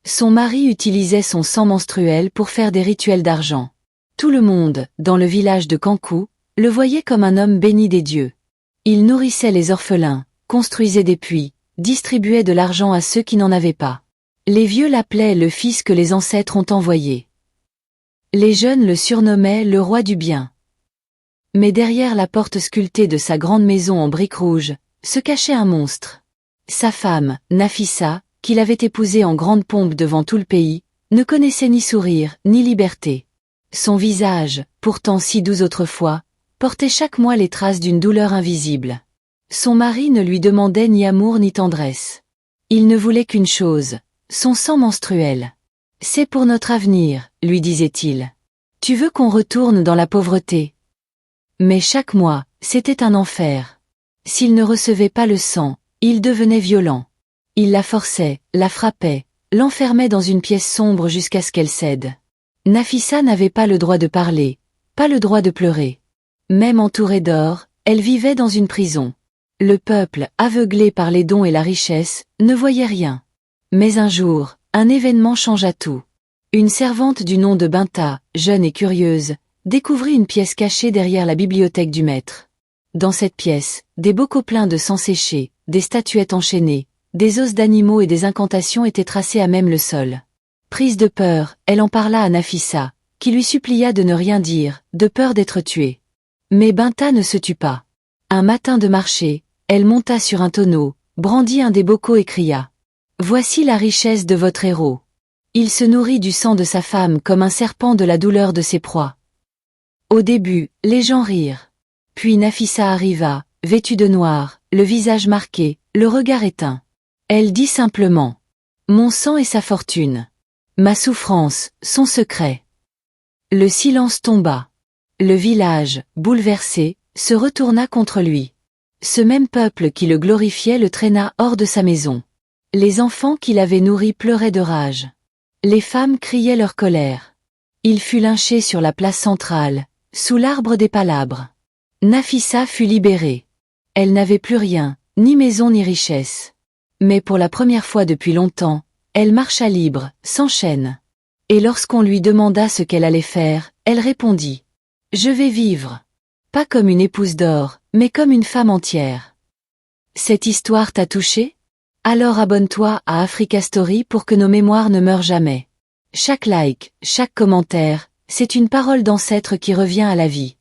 Son mari utilisait son sang menstruel pour faire des rituels d'argent. Tout le monde, dans le village de Kankou, le voyait comme un homme béni des dieux. Il nourrissait les orphelins, construisait des puits, distribuait de l'argent à ceux qui n'en avaient pas. Les vieux l'appelaient le fils que les ancêtres ont envoyé. Les jeunes le surnommaient le roi du bien. Mais derrière la porte sculptée de sa grande maison en briques rouges, se cachait un monstre. Sa femme, Nafissa, qu'il avait épousée en grande pompe devant tout le pays, ne connaissait ni sourire, ni liberté. Son visage, pourtant si doux autrefois, portait chaque mois les traces d'une douleur invisible. Son mari ne lui demandait ni amour ni tendresse. Il ne voulait qu'une chose, son sang menstruel. « C'est pour notre avenir, lui disait-il. Tu veux qu'on retourne dans la pauvreté ? » Mais chaque mois, c'était un enfer. S'il ne recevait pas le sang, il devenait violent. Il la forçait, la frappait, l'enfermait dans une pièce sombre jusqu'à ce qu'elle cède. Nafissa n'avait pas le droit de parler, pas le droit de pleurer. Même entourée d'or, elle vivait dans une prison. Le peuple, aveuglé par les dons et la richesse, ne voyait rien. Mais un jour, un événement changea tout. Une servante du nom de Binta, jeune et curieuse, découvrit une pièce cachée derrière la bibliothèque du maître. Dans cette pièce, des bocaux pleins de sang séché, des statuettes enchaînées, des os d'animaux et des incantations étaient tracés à même le sol. Prise de peur, elle en parla à Nafissa, qui lui supplia de ne rien dire, de peur d'être tuée. Mais Binta ne se tut pas. Un matin de marché, elle monta sur un tonneau, brandit un des bocaux et cria « Voici la richesse de votre héros. Il se nourrit du sang de sa femme comme un serpent de la douleur de ses proies. » Au début, les gens rirent. Puis Nafissa arriva, vêtue de noir, le visage marqué, le regard éteint. Elle dit simplement « Mon sang est sa fortune. Ma souffrance, son secret. » Le silence tomba. Le village, bouleversé, se retourna contre lui. Ce même peuple qui le glorifiait le traîna hors de sa maison. Les enfants qu'il avait nourris pleuraient de rage. Les femmes criaient leur colère. Il fut lynché sur la place centrale, sous l'arbre des palabres. Nafissa fut libérée. Elle n'avait plus rien, ni maison ni richesse. Mais pour la première fois depuis longtemps, elle marcha libre, sans chaîne. Et lorsqu'on lui demanda ce qu'elle allait faire, elle répondit « Je vais vivre. Pas comme une épouse d'or, mais comme une femme entière. » Cette histoire t'a touché ? Alors abonne-toi à Africa Story pour que nos mémoires ne meurent jamais. Chaque like, chaque commentaire, c'est une parole d'ancêtre qui revient à la vie.